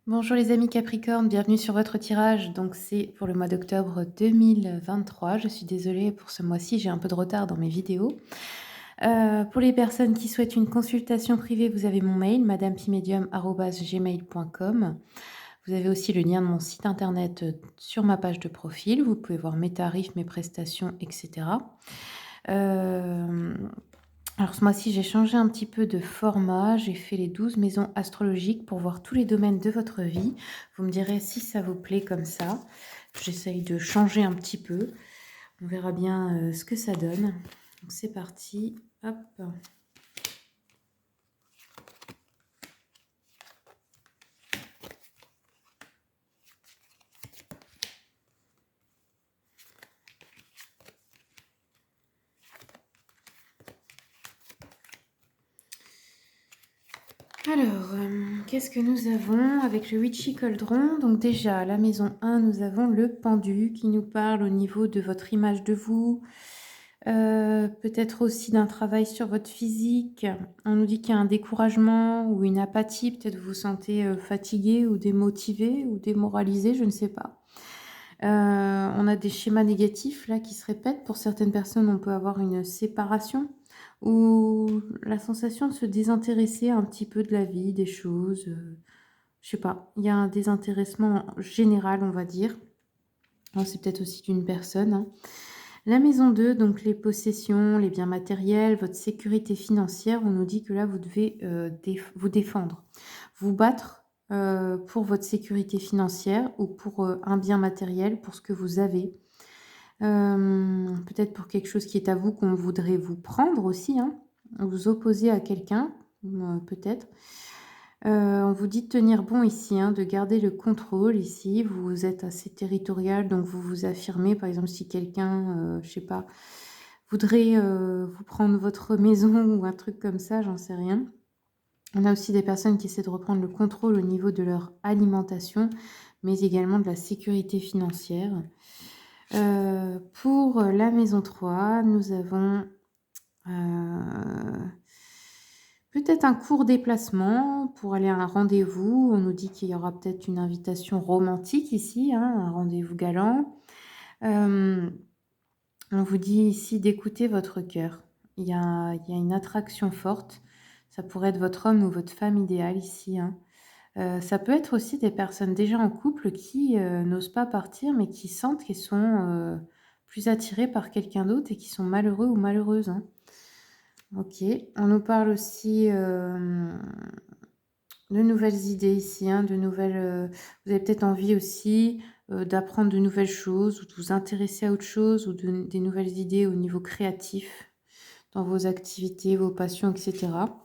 Bonjour les amis Capricorne, bienvenue sur votre tirage. Donc c'est pour le mois d'octobre 2023. Je suis désolée pour ce mois-ci, j'ai un peu de retard dans mes vidéos. Pour les personnes qui souhaitent une consultation privée, vous avez mon mail madamepimedium@gmail.com. Vous avez aussi le lien de mon site internet sur ma page de profil. Vous pouvez voir mes tarifs, mes prestations, etc. Alors ce mois-ci, j'ai changé un petit peu de format. J'ai fait les 12 maisons astrologiques pour voir tous les domaines de votre vie. Vous me direz si ça vous plaît comme ça. J'essaye de changer un petit peu. On verra bien ce que ça donne. Donc c'est parti. Hop. Alors, qu'est-ce que nous avons avec le Witchy Cauldron? Donc déjà, à la maison 1, nous avons le pendu qui nous parle au niveau de votre image de vous, peut-être aussi d'un travail sur votre physique. On nous dit qu'il y a un découragement ou une apathie, peut-être vous vous sentez fatigué ou démotivé ou démoralisé, je ne sais pas. On a des schémas négatifs là qui se répètent. Pour certaines personnes, on peut avoir une séparation ou la sensation de se désintéresser un petit peu de la vie, des choses. Je sais pas, il y a un désintéressement général, on va dire. C'est peut-être aussi d'une personne, hein. La maison 2, donc les possessions, les biens matériels, votre sécurité financière, on nous dit que là, vous devez vous défendre, vous battre pour votre sécurité financière ou pour un bien matériel, pour ce que vous avez. Peut-être pour quelque chose qui est à vous, qu'on voudrait vous prendre aussi, hein, vous opposer à quelqu'un, peut-être. On vous dit de tenir bon ici, hein, de garder le contrôle ici. Vous êtes assez territorial, donc vous vous affirmez. Par exemple, si quelqu'un, je sais pas, voudrait vous prendre votre maison ou un truc comme ça, j'en sais rien. On a aussi des personnes qui essaient de reprendre le contrôle au niveau de leur alimentation, mais également de la sécurité financière. Pour la maison 3, nous avons peut-être un court déplacement pour aller à un rendez-vous. On nous dit qu'il y aura peut-être une invitation romantique ici, hein, un rendez-vous galant. On vous dit ici d'écouter votre cœur. Il y a une attraction forte. Ça pourrait être votre homme ou votre femme idéale ici, hein. Ça peut être aussi des personnes déjà en couple qui, n'osent pas partir, mais qui sentent qu'ils sont, plus attirés par quelqu'un d'autre et qui sont malheureux ou malheureuses, hein. OK. On nous parle aussi, de nouvelles idées ici, hein, de nouvelles, vous avez peut-être envie aussi, d'apprendre de nouvelles choses ou de vous intéresser à autre chose ou des nouvelles idées au niveau créatif dans vos activités, vos passions et cetera.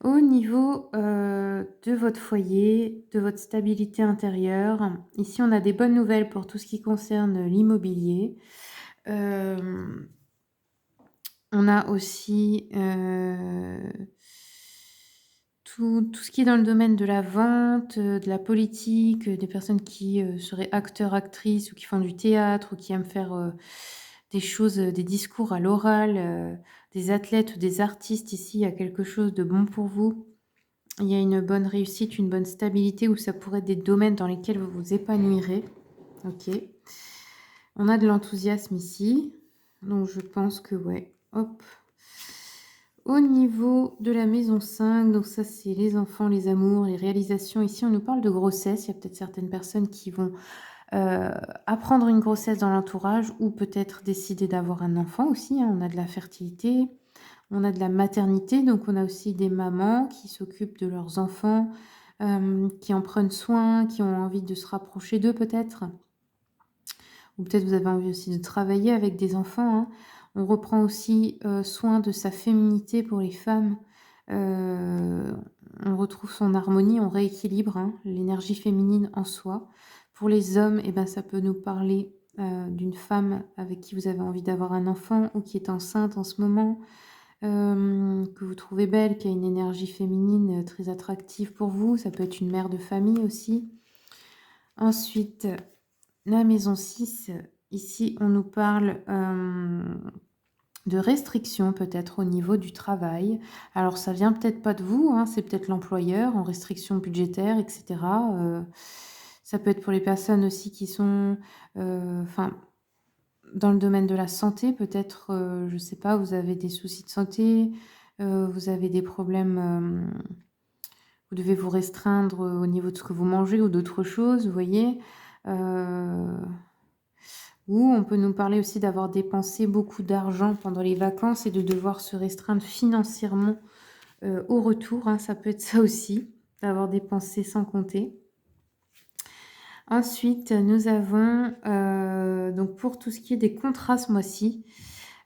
Au niveau, de votre foyer, de votre stabilité intérieure, ici, on a des bonnes nouvelles pour tout ce qui concerne l'immobilier. Hem, on a aussi, tout ce qui est dans le domaine de la vente, de la politique, des personnes qui, seraient acteurs, actrices ou qui font du théâtre ou qui aiment faire, des choses, des discours à l'oral, des athlètes ou des artistes. Ici, il y a quelque chose de bon pour vous. Il y a une bonne réussite, une bonne stabilité où ça pourrait être des domaines dans lesquels vous vous épanouirez. OK. On a de l'enthousiasme ici, donc je pense que ouais, hop. Au niveau de la maison 5, donc ça c'est les enfants, les amours, les réalisations. Ici, on nous parle de grossesse. Il y a peut-être certaines personnes qui vont heu, apprendre une grossesse dans l'entourage ou peut-être décider d'avoir un enfant aussi, hein. On a de la fertilité, on a de la maternité, donc on a aussi des mamans qui s'occupent de leurs enfants, qui en prennent soin, qui ont envie de se rapprocher d'eux peut-être. Ou peut-être vous avez envie aussi de travailler avec des enfants, hein. On reprend aussi, soin de sa féminité pour les femmes. Heu, on retrouve son harmonie, on rééquilibre, hein, l'énergie féminine en soi. Pour les hommes, et ben, ça peut nous parler, d'une femme avec qui vous avez envie d'avoir un enfant ou qui est enceinte en ce moment, que vous trouvez belle, qui a une énergie féminine, très attractive pour vous. Ça peut être une mère de famille aussi. Ensuite, la maison 6, ici, on nous parle, de restrictions peut-être au niveau du travail. Alors ça vient peut-être pas de vous, hein, c'est peut-être l'employeur en restriction budgétaire et cetera, ça peut être pour les personnes aussi qui sont, enfin, dans le domaine de la santé peut-être, je sais pas, vous avez des soucis de santé, vous avez des problèmes, vous devez vous restreindre, au niveau de ce que vous mangez ou d'autres choses, vous voyez? Heu, ou on peut nous parler aussi d'avoir dépensé beaucoup d'argent pendant les vacances et de devoir se restreindre financièrement, au retour, hein, ça peut être ça aussi, d'avoir dépensé sans compter. Ensuite, nous avons, donc pour tout ce qui est des contrats ce mois-ci,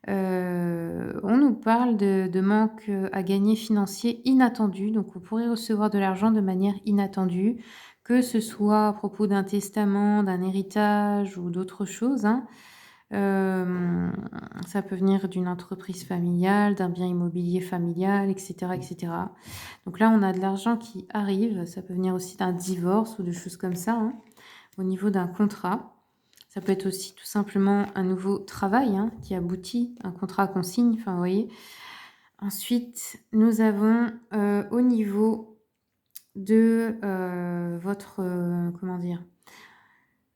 on nous parle de manque, à gagner financier inattendu. Donc, vous pourrez recevoir de l'argent de manière inattendue, que ce soit à propos d'un testament, d'un héritage ou d'autres choses, hein. Hem, Ça peut venir d'une entreprise familiale, d'un bien immobilier familial et cetera et cetera. Donc là, on a de l'argent qui arrive, ça peut venir aussi d'un divorce ou de choses comme ça, hein, au niveau d'un contrat. Ça peut être aussi tout simplement un nouveau travail, hein, qui aboutit, un contrat qu'on signe, enfin, vous voyez? Ensuite, nous avons, au niveau de, votre, comment dire?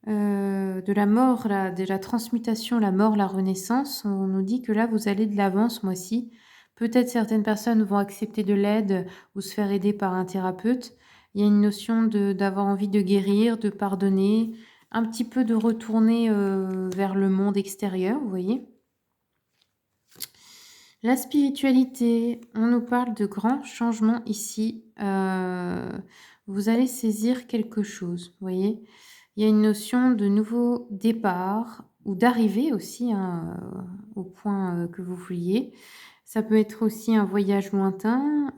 De la mort, de la transmutation, la mort, la renaissance, on nous dit que là, vous allez de l'avant ce mois-ci. Peut-être certaines personnes vont accepter de l'aide ou se faire aider par un thérapeute. Il y a une notion d'avoir envie de guérir, de pardonner, un petit peu de retourner, vers le monde extérieur, vous voyez? La spiritualité, on nous parle de grands changements ici. Vous allez saisir quelque chose, vous voyez? Il y a une notion de nouveau départ ou d'arrivée aussi, hein, au point, que vous vouliez. Ça peut être aussi un voyage lointain,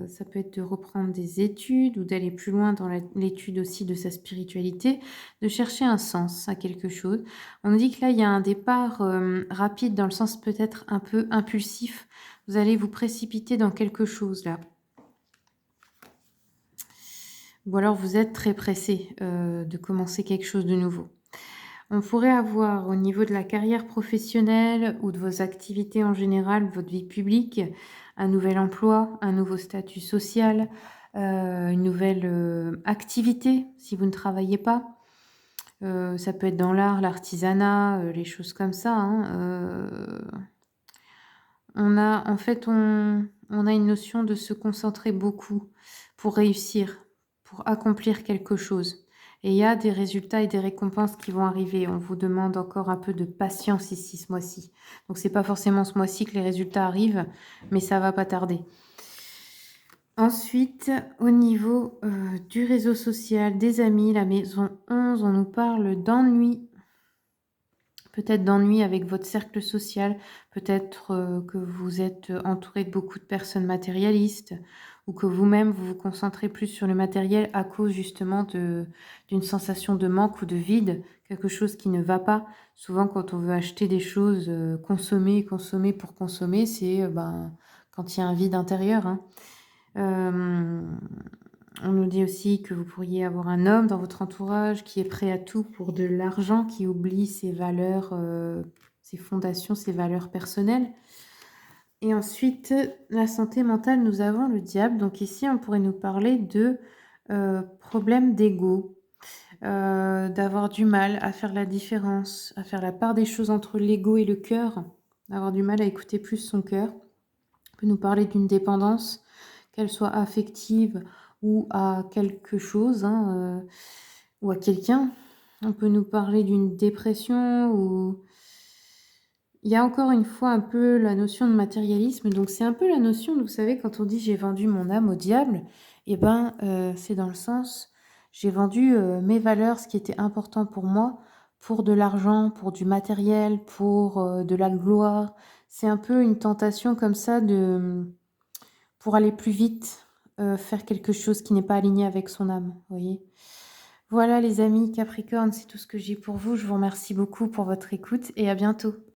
ça peut être de reprendre des études ou d'aller plus loin dans l'étude aussi de sa spiritualité, de chercher un sens à quelque chose. On nous dit que là, il y a un départ, rapide dans le sens peut-être un peu impulsif. Vous allez vous précipiter dans quelque chose là. Ou alors vous êtes très pressé, de commencer quelque chose de nouveau. On pourrait avoir au niveau de la carrière professionnelle ou de vos activités en général, votre vie publique, un nouvel emploi, un nouveau statut social, une nouvelle, activité si vous ne travaillez pas. Ça peut être dans l'art, l'artisanat, les choses comme ça, hein, on a en fait, on a une notion de se concentrer beaucoup pour réussir, pour accomplir quelque chose et il y a des résultats et des récompenses qui vont arriver. On vous demande encore un peu de patience ici, ce mois-ci. Donc c'est pas forcément ce mois-ci que les résultats arrivent, mais ça va pas tarder. Ensuite, au niveau, du réseau social, des amis, la maison 11, on nous parle d'ennui. Peut-être d'ennui avec votre cercle social, peut-être, que vous êtes, entouré de beaucoup de personnes matérialistes ou que vous-même vous vous concentrez plus sur le matériel à cause justement d'une sensation de manque ou de vide, quelque chose qui ne va pas. Souvent quand on veut acheter des choses, consommer, consommer pour consommer, c'est, ben, quand il y a un vide intérieur, hein. Hem On nous dit aussi que vous pourriez avoir un homme dans votre entourage qui est prêt à tout pour de l'argent, qui oublie ses valeurs, ses fondations, ses valeurs personnelles. Et ensuite, la santé mentale, nous avons le diable. Donc ici, on pourrait nous parler de, problèmes d'ego, d'avoir du mal à faire la différence, à faire la part des choses entre l'ego et le cœur, d'avoir du mal à écouter plus son cœur. On peut nous parler d'une dépendance, qu'elle soit affective ou à quelque chose, hein, ou à quelqu'un. On peut nous parler d'une dépression ou il y a encore une fois un peu la notion de matérialisme, donc c'est un peu la notion de vous savez quand on dit: «J'ai vendu mon âme au diable» et ben, c'est dans le sens, j'ai vendu, mes valeurs, ce qui était important pour moi, pour de l'argent, pour du matériel, pour, de la gloire. C'est un peu une tentation comme ça de, pour aller plus vite, faire quelque chose qui n'est pas aligné avec son âme, vous voyez? Voilà les amis Capricorne, c'est tout ce que j'ai pour vous. Je vous remercie beaucoup pour votre écoute et à bientôt.